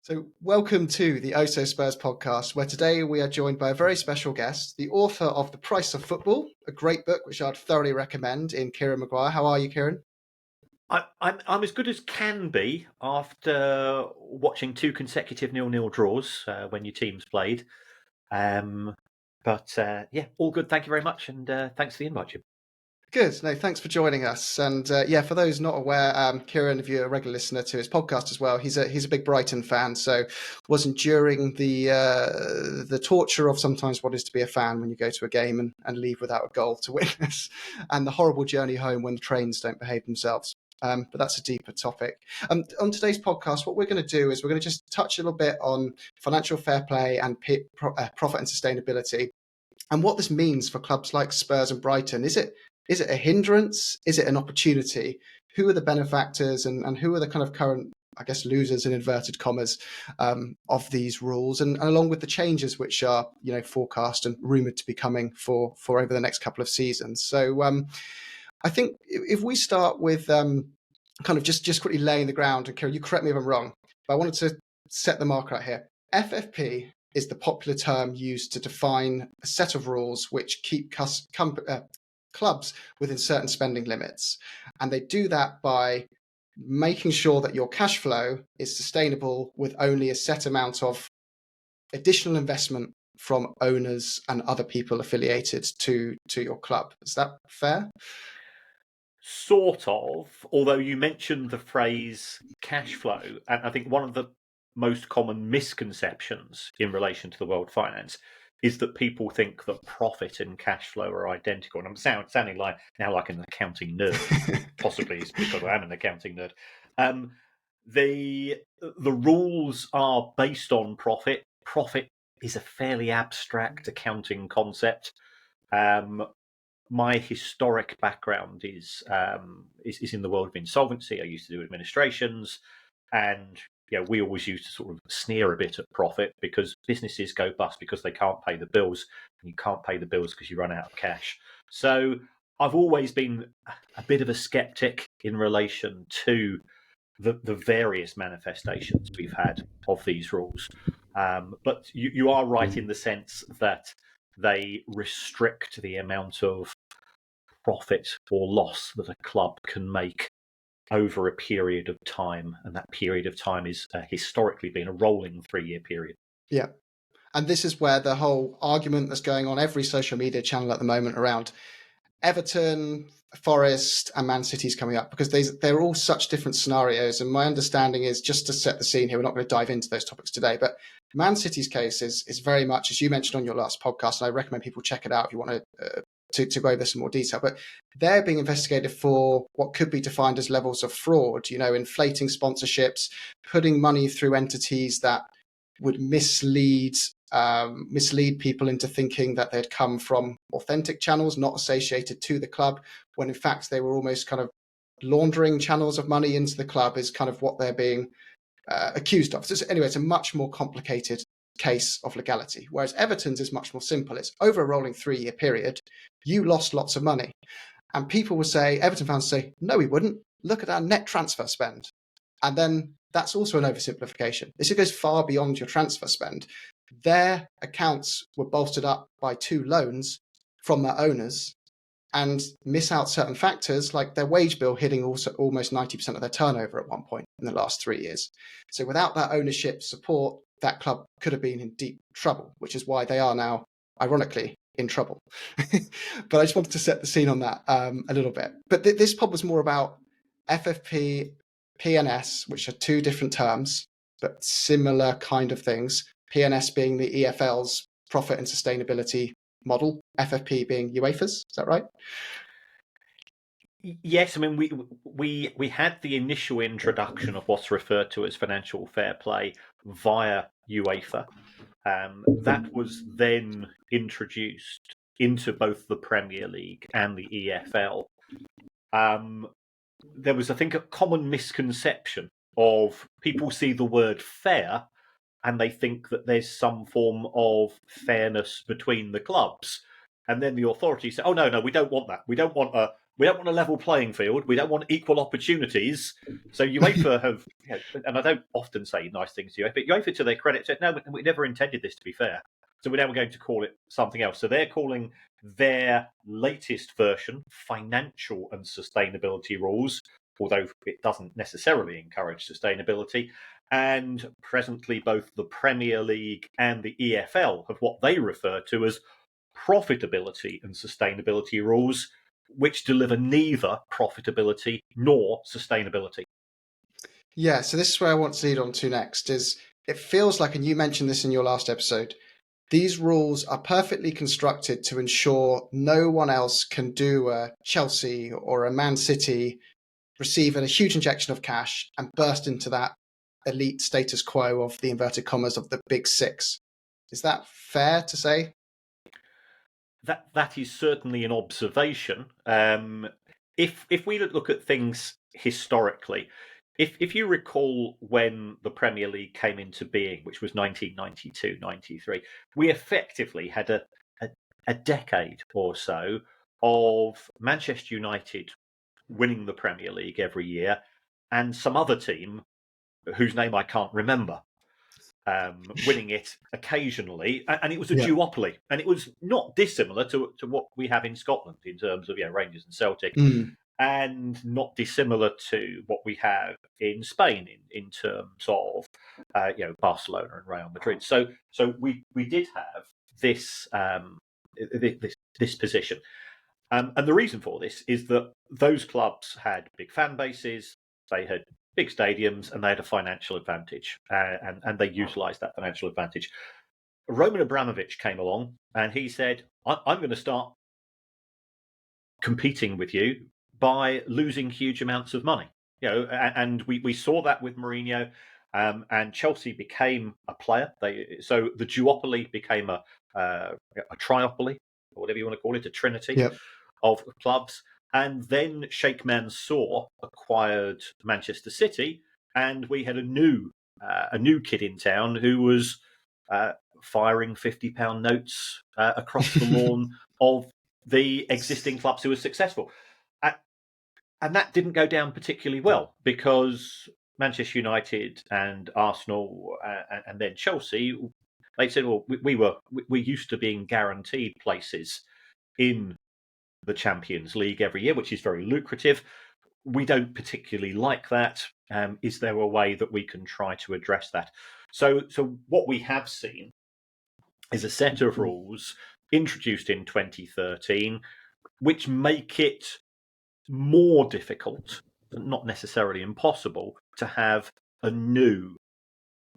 So, welcome to the Oh So Spurs podcast, where today we are joined by a very special guest, the author of The Price of Football, a great book which I'd thoroughly recommend, in Kieran Maguire. How are you, Kieran? I'm as good as can be after watching two consecutive 0-0 draws when your teams played. But all good. Thank you very much, and thanks for the invite, Jim. Good. No, thanks for joining us. And for those not aware, Kieran, if you're a regular listener to his podcast as well, he's a big Brighton fan. So was enduring the torture of sometimes what is to be a fan when you go to a game and leave without a goal to witness, and the horrible journey home when the trains don't behave themselves. But that's a deeper topic. On today's podcast, what we're going to do is we're going to just touch a little bit on financial fair play and profit and sustainability, and what this means for clubs like Spurs and Brighton. Is it a hindrance? Is it an opportunity? Who are the benefactors and who are the kind of current, I guess, losers in inverted commas of these rules? And along with the changes which are, forecast and rumoured to be coming for over the next couple of seasons. So I think if we start with kind of just quickly laying the ground, and Kieran, you correct me if I'm wrong, but I wanted to set the mark right here. FFP is the popular term used to define a set of rules which keep clubs within certain spending limits. And they do that by making sure that your cash flow is sustainable with only a set amount of additional investment from owners and other people affiliated to your club. Is that fair? Sort of, although you mentioned the phrase cash flow, and I think one of the most common misconceptions in relation to the world finance is that people think that profit and cash flow are identical. And I'm sounding like an accounting nerd, possibly it's because I am an accounting nerd. The rules are based on profit. Profit is a fairly abstract accounting concept. My historic background is in the world of insolvency. I used to do administrations, and we always used to sort of sneer a bit at profit because businesses go bust because they can't pay the bills, and you can't pay the bills because you run out of cash. So I've always been a bit of a skeptic in relation to the various manifestations we've had of these rules. But you are right in the sense that they restrict the amount of profit or loss that a club can make over a period of time, and that period of time is historically been a rolling 3-year period. Yeah. And this is where the whole argument that's going on every social media channel at the moment around Everton, Forest and Man City is coming up, because they're all such different scenarios. And my understanding is, just to set the scene here, we're not going to dive into those topics today, but Man City's case is very much, as you mentioned on your last podcast, and I recommend people check it out if you want to go over this in more detail, but they're being investigated for what could be defined as levels of fraud, inflating sponsorships, putting money through entities that would mislead people into thinking that they'd come from authentic channels not associated to the club, when in fact they were almost kind of laundering channels of money into the club, is kind of what they're being accused of. So anyway, it's a much more complicated case of legality, whereas Everton's is much more simple. It's over a rolling 3-year period. You lost lots of money, and people would say, Everton fans say, no, we wouldn't. Look at our net transfer spend. And then that's also an oversimplification. This goes far beyond your transfer spend. Their accounts were bolstered up by 2 loans from their owners, and miss out certain factors like their wage bill hitting also almost 90% of their turnover at one point in the last 3 years. So without that ownership support, that club could have been in deep trouble, which is why they are now, ironically, in trouble. But I just wanted to set the scene on that a little bit. But this pod was more about FFP, PNS, which are 2 different terms, but similar kind of things. PNS being the EFL's profit and sustainability model, FFP being UEFA's. Is that right? Yes, I mean we had the initial introduction of what's referred to as financial fair play via UEFA. That was then introduced into both the Premier League and the EFL. There was, I think, a common misconception of people see the word fair and they think that there's some form of fairness between the clubs. And then the authorities say, oh, no, we don't want that. We don't want we don't want a level playing field. We don't want equal opportunities. So UEFA have, and I don't often say nice things to UEFA, but UEFA, to their credit, said, no, we never intended this to be fair. So we're now going to call it something else. So they're calling their latest version financial and sustainability rules, although it doesn't necessarily encourage sustainability. And presently, both the Premier League and the EFL have what they refer to as profitability and sustainability rules, which deliver neither profitability nor sustainability. Yeah, so this is where I want to lead on to next. Is it feels like, and you mentioned this in your last episode, these rules are perfectly constructed to ensure no one else can do a Chelsea or a Man City, receive a huge injection of cash and burst into that elite status quo of the inverted commas of the big six. Is that fair to say? That is certainly an observation. If we look at things historically, if you recall when the Premier League came into being, which was 1992-93, we effectively had a decade or so of Manchester United winning the Premier League every year and some other team whose name I can't remember winning it occasionally, and it was a duopoly, and it was not dissimilar to what we have in Scotland in terms of Rangers and Celtic, and not dissimilar to what we have in Spain in terms of Barcelona and Real Madrid. So we did have this this position, and the reason for this is that those clubs had big fan bases, they had big stadiums, and they had a financial advantage, and they utilised that financial advantage. Roman Abramovich came along, and he said, I'm going to start competing with you by losing huge amounts of money. And we saw that with Mourinho, and Chelsea became a player. So the duopoly became a triopoly, or whatever you want to call it, a trinity of clubs. And then Sheikh Mansour acquired Manchester City, and we had a new kid in town who was firing £50 notes across the lawn of the existing clubs who were successful. And that didn't go down particularly well, because Manchester United and Arsenal and then Chelsea, they said, well, we used to being guaranteed places in the Champions League every year, which is very lucrative. We don't particularly like that. Is there a way that we can try to address that? So what we have seen is a set of rules introduced in 2013, which make it more difficult, not necessarily impossible, to have a new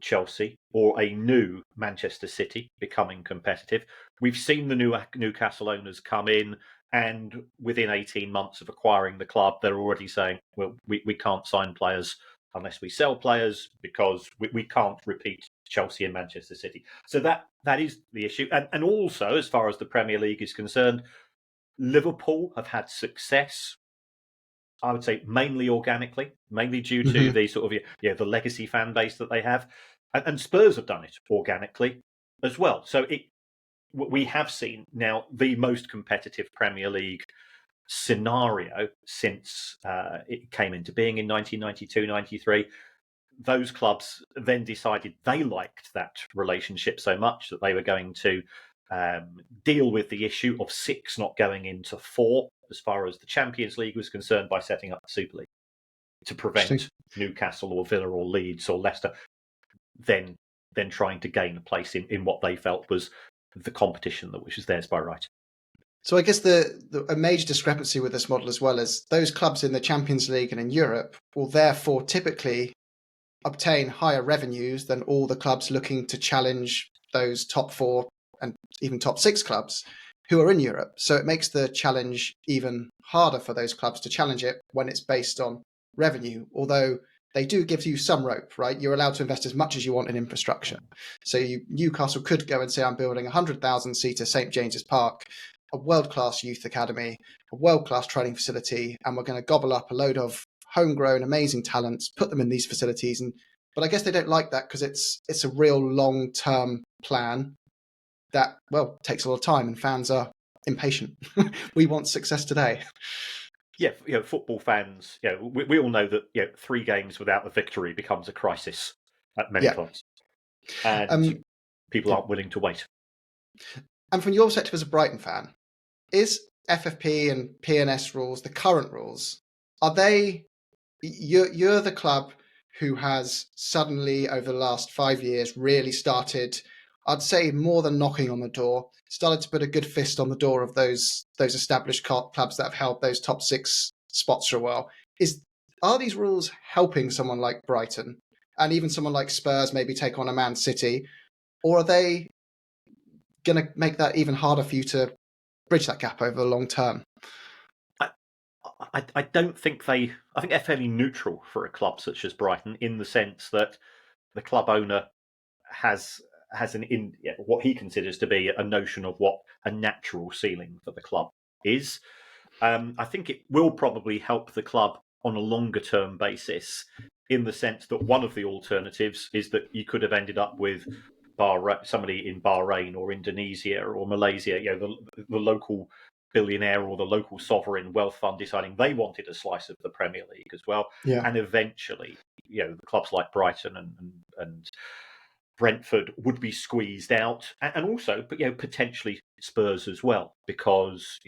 Chelsea or a new Manchester City becoming competitive. We've seen the new Newcastle owners come in, and within 18 months of acquiring the club, they're already saying, well, we can't sign players unless we sell players, because we can't repeat Chelsea and Manchester City. So that is the issue. And also, as far as the Premier League is concerned, Liverpool have had success, I would say, mainly organically, mainly due to the sort of the legacy fan base that they have, and Spurs have done it organically as well. So we have seen now the most competitive Premier League scenario since it came into being in 1992-93. Those clubs then decided they liked that relationship so much that they were going to deal with the issue of 6 not going into 4 as far as the Champions League was concerned, by setting up the Super League to prevent Newcastle or Villa or Leeds or Leicester then trying to gain a place in what they felt was the competition that which was theirs by right. So I guess a major discrepancy with this model as well is those clubs in the Champions League and in Europe will therefore typically obtain higher revenues than all the clubs looking to challenge those top 4 and even top 6 clubs who are in Europe. So it makes the challenge even harder for those clubs to challenge it when it's based on revenue, although they do give you some rope, right? You're allowed to invest as much as you want in infrastructure. So Newcastle could go and say, I'm building a 100,000-seater St. James's Park, a world-class youth academy, a world-class training facility, and we're going to gobble up a load of homegrown, amazing talents, put them in these facilities. But I guess they don't like that because it's a real long-term plan that, well, takes a lot of time, and fans are impatient. We want success today. football fans, we all know that 3 games without a victory becomes a crisis at many Yeah. clubs, and Um, people aren't willing to wait. and from your perspective as a Brighton fan, is FFP and PNS rules, the current rules, are they? You're the club who has suddenly, over the last 5 years, really started, I'd say, more than knocking on the door, started to put a good fist on the door of those established clubs that have held those top 6 spots for a while. Are these rules helping someone like Brighton and even someone like Spurs maybe take on a Man City, or are they going to make that even harder for you to bridge that gap over the long term? I don't think I think they're fairly neutral for a club such as Brighton, in the sense that the club owner has what he considers to be a notion of what a natural ceiling for the club is. I think it will probably help the club on a longer term basis, in the sense that one of the alternatives is that you could have ended up with somebody in Bahrain or Indonesia or Malaysia, the local billionaire or the local sovereign wealth fund deciding they wanted a slice of the Premier League as well, Yeah. and eventually, the clubs like Brighton and Brentford would be squeezed out, and also, but potentially Spurs as well, because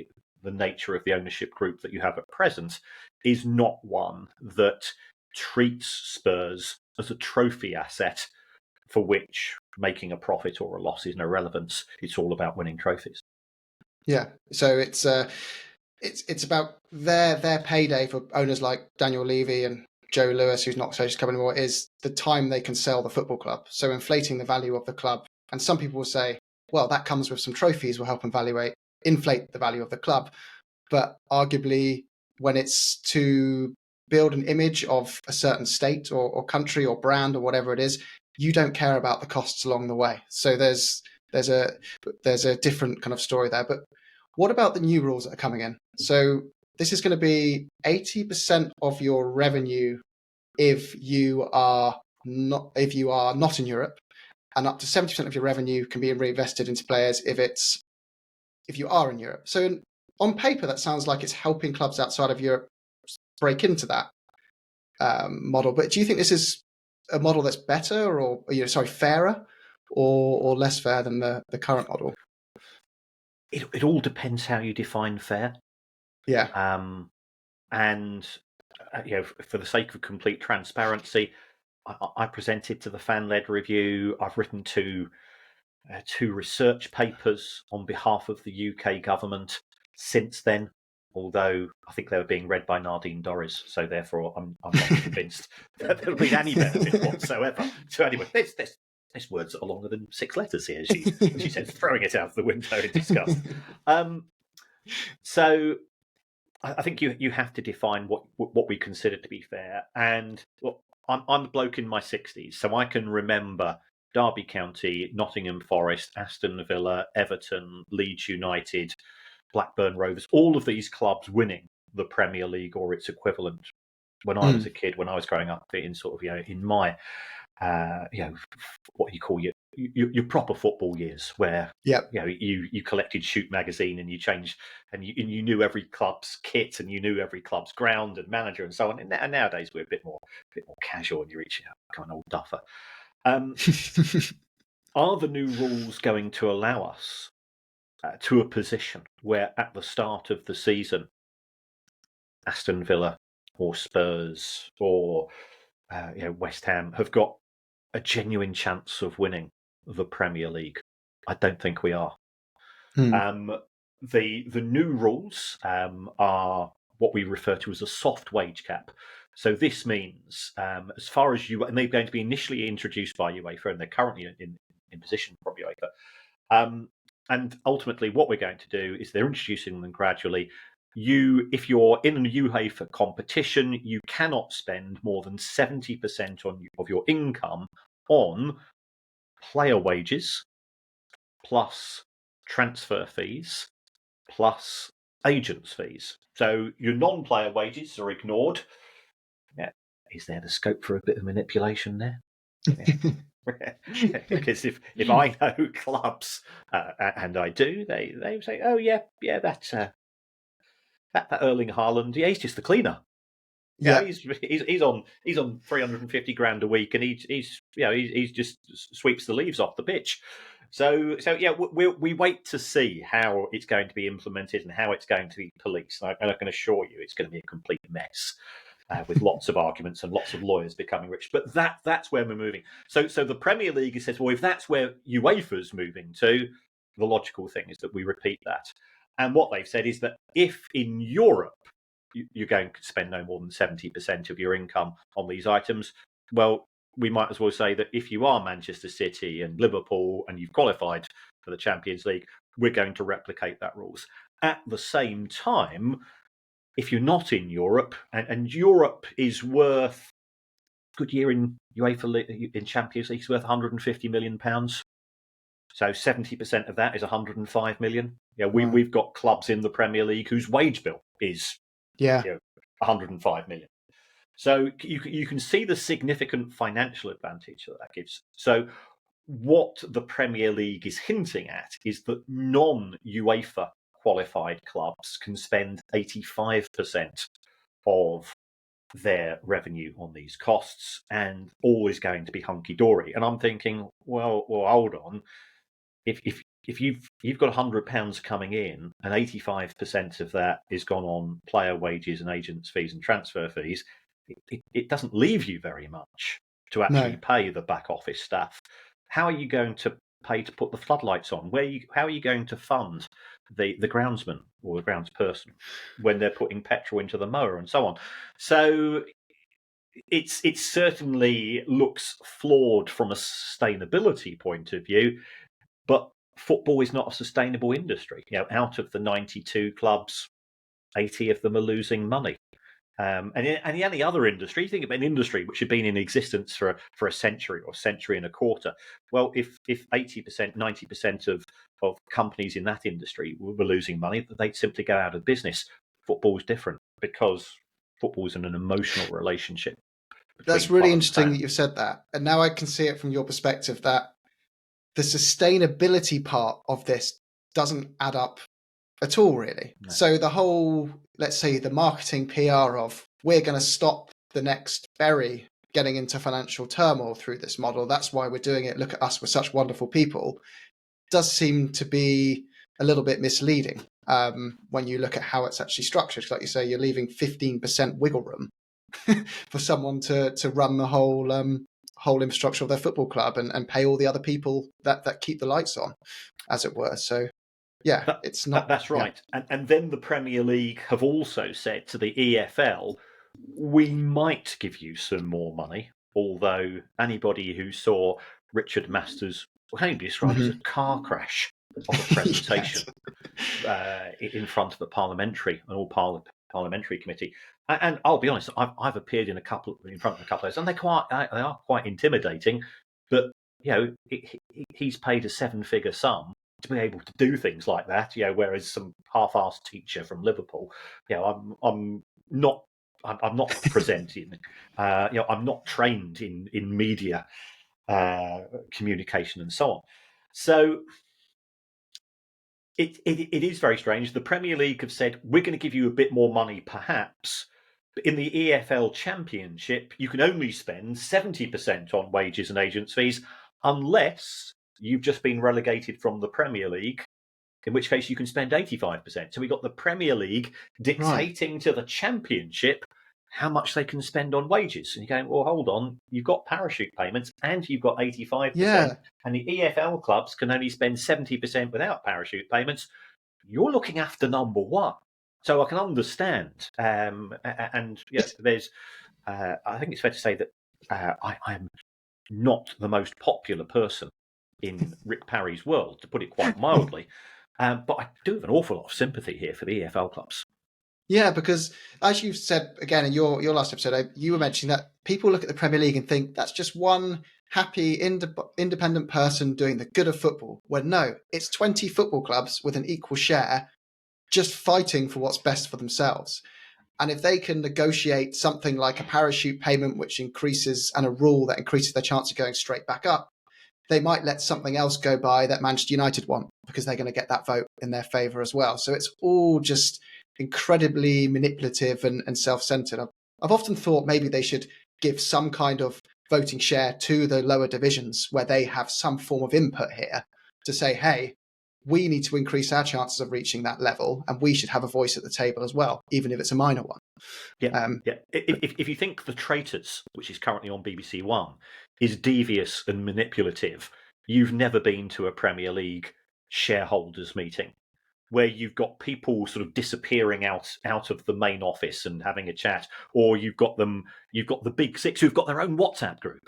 the nature of the ownership group that you have at present is not one that treats Spurs as a trophy asset for which making a profit or a loss is no relevance. It's all about winning trophies. Yeah. So it's about their payday for owners like Daniel Levy and Joe Lewis, who's not Associated Club anymore, is the time they can sell the football club. So inflating the value of the club. And some people will say, well, that comes with some trophies, will help inflate the value of the club. But arguably, when it's to build an image of a certain state or country or brand or whatever it is, you don't care about the costs along the way. So there's a different kind of story there. But what about the new rules that are coming in? So this is going to be 80% of your revenue if you are not in Europe, and up to 70% of your revenue can be reinvested into players if you are in Europe. So on paper, that sounds like it's helping clubs outside of Europe break into that model. But do you think this is a model that's better, or fairer, or less fair than the current model? It all depends how you define fair. Yeah. And for the sake of complete transparency, I presented to the fan-led review. I've written two research papers on behalf of the UK government since then, although I think they were being read by Nadine Dorries, so therefore I'm not convinced that there'll be any benefit whatsoever. So anyway, there's words that are longer than 6 letters here, she said, throwing it out the window in disgust. So I think you have to define what we consider to be fair. And I'm a bloke in my 60s, so I can remember Derby County, Nottingham Forest, Aston Villa, Everton, Leeds United, Blackburn Rovers, all of these clubs winning the Premier League or its equivalent when I was a kid, when I was growing up in sort of, in my, what you call your proper football years, where you collected Shoot magazine and you changed and you knew every club's kit and you knew every club's ground and manager and so on. And nowadays we're a bit more casual and you reach out, kind of old duffer. Are the new rules going to allow us to a position where at the start of the season, Aston Villa or Spurs or West Ham have got a genuine chance of winning the Premier League? I don't think we are. The new rules are what we refer to as a soft wage cap. So this means, as far as and they're going to be initially introduced by UEFA, and they're currently in position from UEFA. And ultimately, what we're going to do is they're introducing them gradually. If you're in a UEFA competition, you cannot spend more than 70% of your income on player wages, plus transfer fees, plus agents' fees. So your non-player wages are ignored. Yeah. Is there the scope for a bit of manipulation there? Yeah. Because if I know clubs, and I do, they say, oh yeah, that's That Erling Haaland, yeah, he's just the cleaner. Yeah. He's on 350 grand a week, and he's just sweeps the leaves off the pitch. So yeah, we wait to see how it's going to be implemented and how it's going to be policed. And I can assure you, it's going to be a complete mess. With lots of arguments and lots of lawyers becoming rich, but that's where we're moving. So the Premier League says, well, if that's where UEFA's moving to, the logical thing is that we repeat that. And what they've said is that if in Europe you're going to spend no more than 70% of your income on these items, well, we might as well say that if you are Manchester City and Liverpool and you've qualified for the Champions League, we're going to replicate that rules. At the same time, if you're not in Europe, and Europe is worth, good year in UEFA in Champions League is worth £150 million. So 70% of that is 105 million. Yeah, we've got clubs in the Premier League whose wage bill is 105 million. So you can see the significant financial advantage that gives. So what the Premier League is hinting at is that non-UEFA qualified clubs can spend 85% of their revenue on these costs, and all is going to be hunky-dory. And I'm thinking, well, hold on. If you've got £100 coming in and 85% of that is gone on player wages and agents' fees and transfer fees, it doesn't leave you very much to actually pay the back office staff. How are you going to pay to put the floodlights on? How are you going to fund the groundsman or the groundsperson when they're putting petrol into the mower and so on? So it certainly looks flawed from a sustainability point of view, but football is not a sustainable industry. Out of the 92 clubs, 80 of them are losing money. And in any other industry, you think of an industry which had been in existence for a century or century and a quarter. Well, if 80%, 90% of companies in that industry were losing money, they'd simply go out of business. Football is different because football is an emotional relationship. That's really interesting that you've said that. And now I can see it from your perspective that the sustainability part of this doesn't add up at all, really. No. So the whole, let's say, the marketing PR of we're going to stop the next Bury getting into financial turmoil through this model, that's why we're doing it, look at us, we're such wonderful people, does seem to be a little bit misleading when you look at how it's actually structured. Like you say, you're leaving 15% wiggle room for someone to run the whole infrastructure of their football club and pay all the other people that keep the lights on, as it were. So yeah, it's not. That's right. Yeah. And then the Premier League have also said to the EFL, we might give you some more money, although anybody who saw Richard Masters, can only be described as a car crash of a presentation in front of a parliamentary committee. And I'll be honest, I've appeared in front of a couple of those, and they are quite intimidating. But he's paid a 7-figure sum to be able to do things like that, whereas some half-assed teacher from Liverpool, I'm not presenting, I'm not trained in media communication and so on. So it is very strange. The Premier League have said, we're going to give you a bit more money, perhaps, but in the EFL Championship, you can only spend 70% on wages and agents' fees, unless you've just been relegated from the Premier League, in which case you can spend 85%. So we've got the Premier League dictating to the Championship how much they can spend on wages. And you're going, well, hold on, you've got parachute payments and you've got 85%, and the EFL clubs can only spend 70% without parachute payments. You're looking after number one. So I can understand. And yes, there's, I think it's fair to say that I'm not the most popular person in Rick Parry's world, to put it quite mildly. But I do have an awful lot of sympathy here for the EFL clubs. Yeah, because as you've said again in your last episode, you were mentioning that people look at the Premier League and think that's just one happy, independent person doing the good of football. When no, it's 20 football clubs with an equal share just fighting for what's best for themselves. And if they can negotiate something like a parachute payment, which increases, and a rule that increases their chance of going straight back up, they might let something else go by that Manchester United want, because they're going to get that vote in their favour as well. So it's all just incredibly manipulative and self-centered. I've often thought maybe they should give some kind of voting share to the lower divisions where they have some form of input here to say, hey, we need to increase our chances of reaching that level, and we should have a voice at the table as well, even if it's a minor one. Yeah. If you think The Traitors, which is currently on BBC One, is devious and manipulative, you've never been to a Premier League shareholders meeting where you've got people sort of disappearing out of the main office and having a chat, or you've got the big six who've got their own WhatsApp group,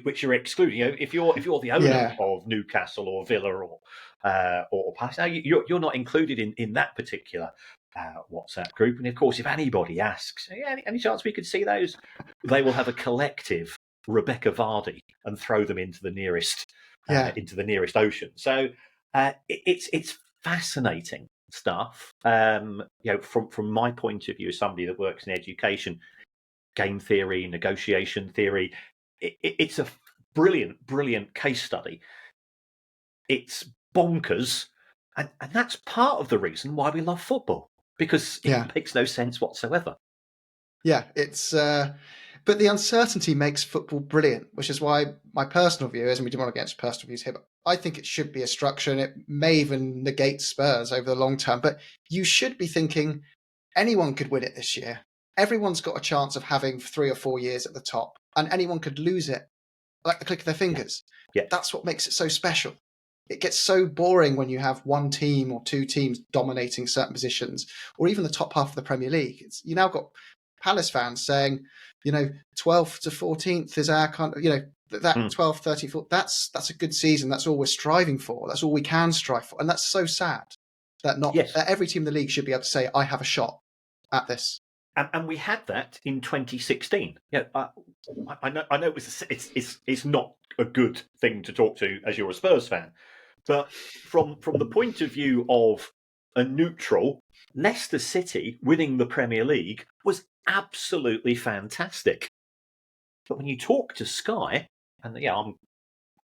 which you're excluding. You know, if you're the owner of Newcastle or Villa or Palace, you're not included in that particular WhatsApp group. And of course, if anybody asks, any chance we could see those, they will have a collective Rebecca Vardy and throw them into the nearest ocean. So it's fascinating stuff. From my point of view as somebody that works in education, game theory, negotiation theory, it's a brilliant case study. It's bonkers, and that's part of the reason why we love football, because it makes no sense whatsoever. Yeah, it's but the uncertainty makes football brilliant, which is why my personal view is, and we don't want to get into personal views here, but I think it should be a structure, and it may even negate Spurs over the long term. But you should be thinking anyone could win it this year. Everyone's got a chance of having 3 or 4 years at the top, and anyone could lose it like the click of their fingers. Yeah. That's what makes it so special. It gets so boring when you have one team or two teams dominating certain positions, or even the top half of the Premier League. You now got Palace fans saying, 12th to 14th is our kind of, that 12th, 13th, that's a good season. That's all we're striving for. That's all we can strive for. And that's so sad that that every team in the league should be able to say, I have a shot at this. And we had that in 2016. I know it's not a good thing to talk to as you're a Spurs fan, but from the point of view of a neutral, Leicester City winning the Premier League was absolutely fantastic. But when you talk to Sky, and I'm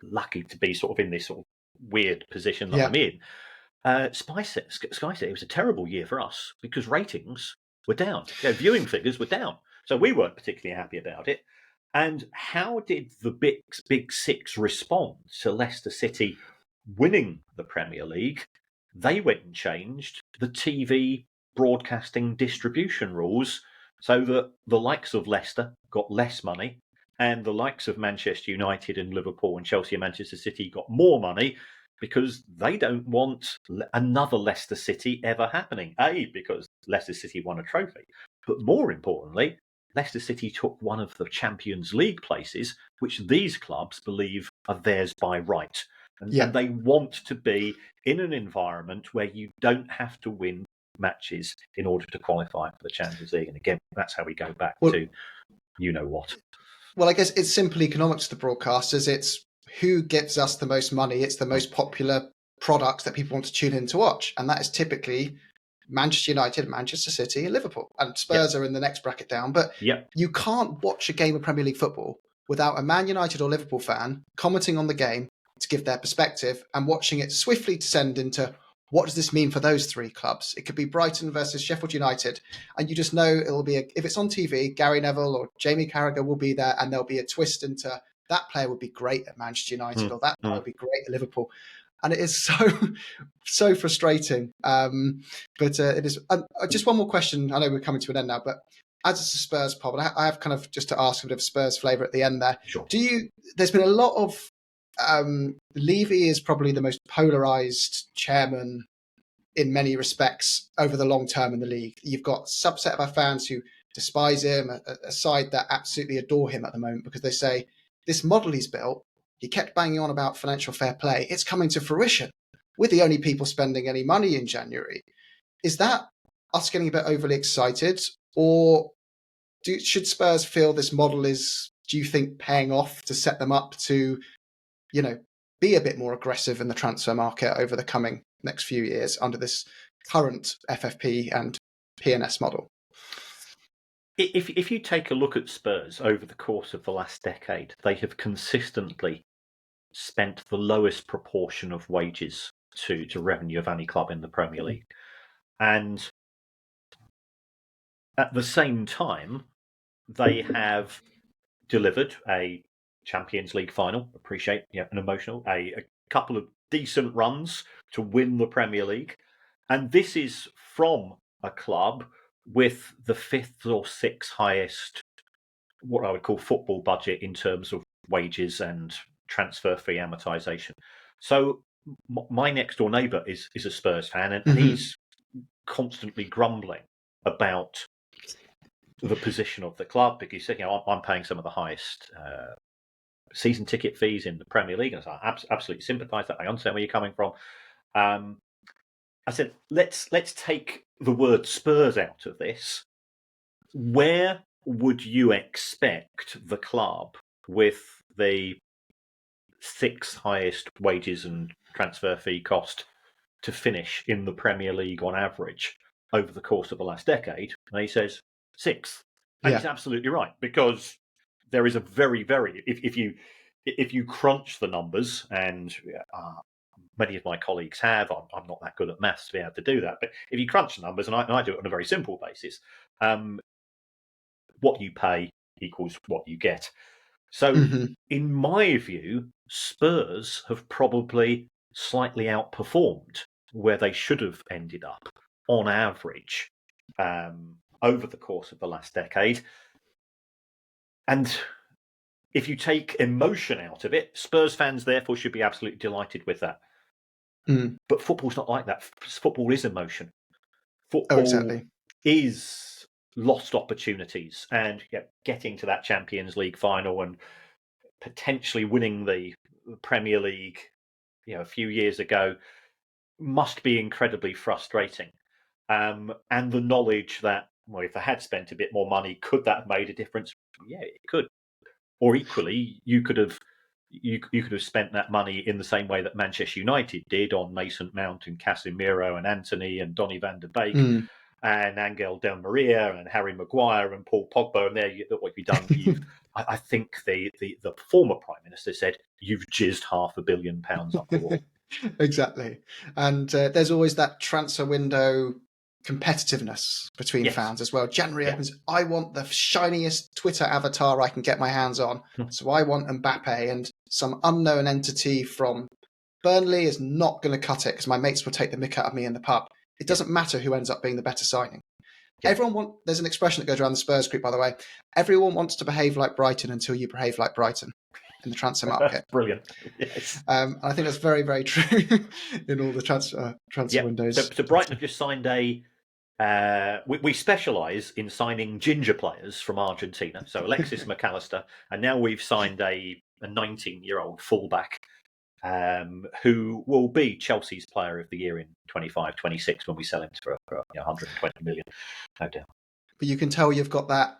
lucky to be sort of in this sort of weird position that I'm in, Sky said it was a terrible year for us because ratings were down. Viewing figures were down. So we weren't particularly happy about it. And how did the big six respond to Leicester City winning the Premier League? They went and changed the TV broadcasting distribution rules so that the likes of Leicester got less money and the likes of Manchester United and Liverpool and Chelsea and Manchester City got more money, because they don't want another Leicester City ever happening. Because Leicester City won a trophy, but more importantly, Leicester City took one of the Champions League places, which these clubs believe are theirs by right. And they want to be in an environment where you don't have to win matches in order to qualify for the Champions League. And again, that's how we go back to what. Well, I guess it's simple economics to broadcasters. It's who gives us the most money. It's the most popular product that people want to tune in to watch. And that is typically Manchester United, Manchester City, and Liverpool. And Spurs are in the next bracket down. But you can't watch a game of Premier League football without a Man United or Liverpool fan commenting on the game to give their perspective and watching it swiftly descend into what does this mean for those three clubs? It could be Brighton versus Sheffield United. And you just know it'll be, if it's on TV, Gary Neville or Jamie Carragher will be there, and there'll be a twist into that player would be great at Manchester United or that player would be great at Liverpool. And it is so frustrating. But it is. Just one more question. I know we're coming to an end now, but as it's a Spurs pod, I have kind of just to ask a bit of Spurs flavour at the end there. Sure. There's been a lot of Levy is probably the most polarised chairman in many respects over the long term in the league. You've got a subset of our fans who despise him, a side that absolutely adore him at the moment because they say this model he's built, he kept banging on about financial fair play. It's coming to fruition. We're the only people spending any money in January. Is that us getting a bit overly excited, or should Spurs feel this model is, do you think, paying off to set them up to, be a bit more aggressive in the transfer market over the coming next few years under this current FFP and PNS model? If you take a look at Spurs over the course of the last decade, they have consistently spent the lowest proportion of wages to revenue of any club in the Premier League. And At the same time, they have delivered a Champions League final. Appreciate, an emotional, a couple of decent runs to win the Premier League, and this is from a club with the fifth or sixth highest, what I would call, football budget in terms of wages and transfer fee amortization. So my next door neighbour is a Spurs fan, and he's constantly grumbling about the position of the club, because he said, I'm paying some of the highest season ticket fees in the Premier League, and I absolutely sympathise that. I understand where you're coming from. I said, let's take the word Spurs out of this. Where would you expect the club with the sixth highest wages and transfer fee cost to finish in the Premier League on average over the course of the last decade? And he says sixth. And he's absolutely right, because there is a very, very, if you crunch the numbers, and many of my colleagues have, I'm not that good at maths to be able to do that, but if you crunch the numbers, and I do it on a very simple basis, what you pay equals what you get. So in my view, Spurs have probably slightly outperformed where they should have ended up on average over the course of the last decade. And if you take emotion out of it, Spurs fans therefore should be absolutely delighted with that. But football's not like that. Football is emotion. Football is lost opportunities, and getting to that Champions League final and potentially winning the Premier League, a few years ago, must be incredibly frustrating. And the knowledge that, well, if they had spent a bit more money, could that have made a difference? Yeah, it could. Or equally, you could have spent that money in the same way that Manchester United did on Mason Mount and Casemiro and Anthony and Donny van de Beek and Angel Del Maria and Harry Maguire and Paul Pogba. And there, what you've done, I think the former Prime Minister said, you've jizzed £500 million up the wall. Exactly. And there's always that transfer window competitiveness between fans as well. January opens, I want the shiniest Twitter avatar I can get my hands on. So I want Mbappe, and some unknown entity from Burnley is not going to cut it because my mates will take the mick out of me in the pub. It doesn't matter who ends up being the better signing. There's an expression that goes around the Spurs group, by the way. Everyone wants to behave like Brighton until you behave like Brighton in the transfer market. Brilliant. Yes. I think that's very, very true in all the transfer windows. So Brighton have just signed we specialise in signing ginger players from Argentina. So Alexis McAllister, and now we've signed a 19-year-old fullback who will be Chelsea's Player of the Year in 25-26 when we sell him for 120 million, no doubt. But you can tell you've got that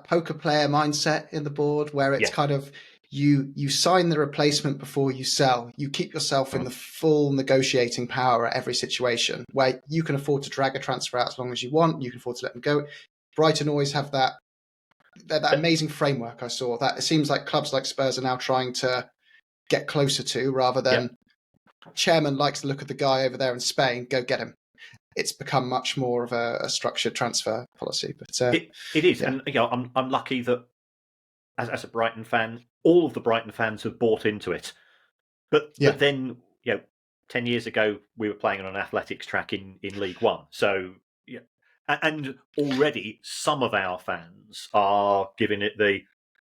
poker player mindset in the board, where it's kind of you sign the replacement before you sell. You keep yourself in the full negotiating power at every situation, where you can afford to drag a transfer out as long as you want. You can afford to let them go. Brighton always have that amazing framework. I saw that. It seems like clubs like Spurs are now trying to get closer to, rather than chairman likes the look of the guy over there in Spain, go get him. It's become much more of a structured transfer policy. But it is, and I'm lucky that as a Brighton fan, all of the Brighton fans have bought into it. But then, 10 years ago, we were playing on an athletics track in League One. So, and already some of our fans are giving it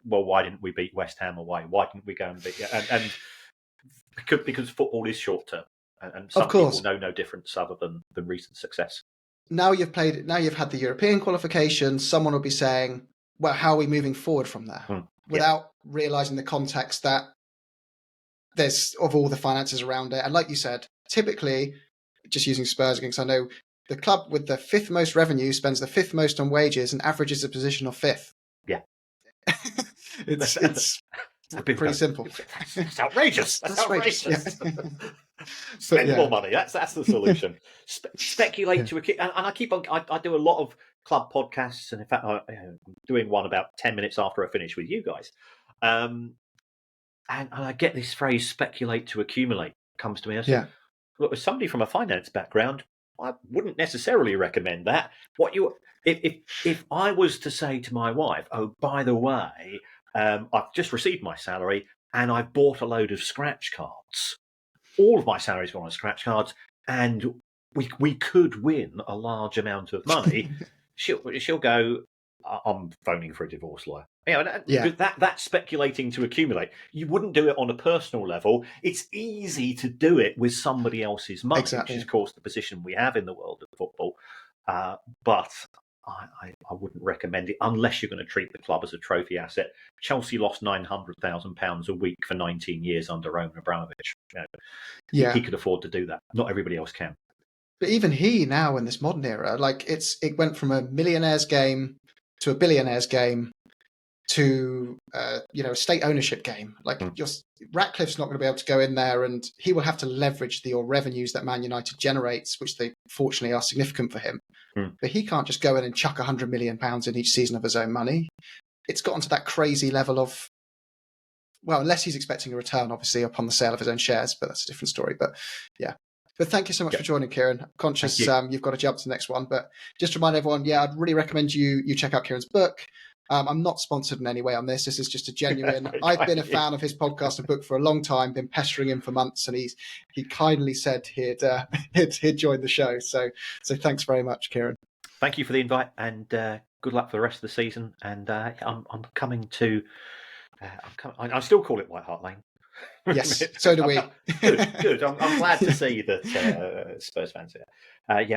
why didn't we beat West Ham away? Why didn't we go and beat? And because football is short term, and some people know no difference other than recent success. Now you've had the European qualification. Someone will be saying, well, how are we moving forward from there? Without realising the context that there's of all the finances around it. And like you said, typically, just using Spurs again, because I know the club with the fifth most revenue spends the fifth most on wages and averages a position of fifth. Yeah. It's pretty simple. That's outrageous. That's outrageous. Yeah. Spend more money. That's the solution. Speculate to and I keep on. I do a lot of club podcasts, and in fact, I'm doing one about 10 minutes after I finish with you guys. And I get this phrase, speculate to accumulate, comes to me. I say, look, as somebody from a finance background, I wouldn't necessarily recommend that. If I was to say to my wife, "Oh, by the way, I've just received my salary and I've bought a load of scratch cards. All of my salary's gone on scratch cards, and we could win a large amount of money," she'll go, "I'm phoning for a divorce lawyer." Yeah, Because that's speculating to accumulate. You wouldn't do it on a personal level. It's easy to do it with somebody else's money, which is, exactly. of course, the position we have in the world of football. But I wouldn't recommend it unless you're going to treat the club as a trophy asset. Chelsea lost £900,000 a week for 19 years under Roman Abramovich. He could afford to do that. Not everybody else can. But even he now in this modern era, like it went from a millionaire's game to a billionaire's game to a state ownership game. Like Ratcliffe's not going to be able to go in there, and he will have to leverage the revenues that Man United generates, which they fortunately are significant for him. But he can't just go in and chuck £100 million in each season of his own money. It's gotten to that crazy level of, well, unless he's expecting a return, obviously, upon the sale of his own shares, but that's a different story. But yeah. But thank you so much for joining, Kieran. I'm conscious you've got to jump to the next one. But just to remind everyone, I'd really recommend you check out Kieran's book. I'm not sponsored in any way on this. This is just a genuine. I've been a fan of his podcast and book for a long time, been pestering him for months, and he kindly said he'd join the show. So thanks very much, Kieran. Thank you for the invite, and good luck for the rest of the season. And I'm coming to. I still call it White Hart Lane. Yes, so do we. Good. I'm glad to see that Spurs fans here.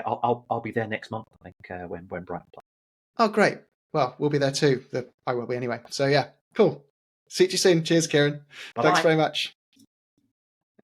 I'll be there next month, I think, when Brighton play. Oh, great. Well, we'll be there too. I will be anyway. So yeah, cool. See you soon. Cheers, Kieran. Bye-bye. Thanks very much.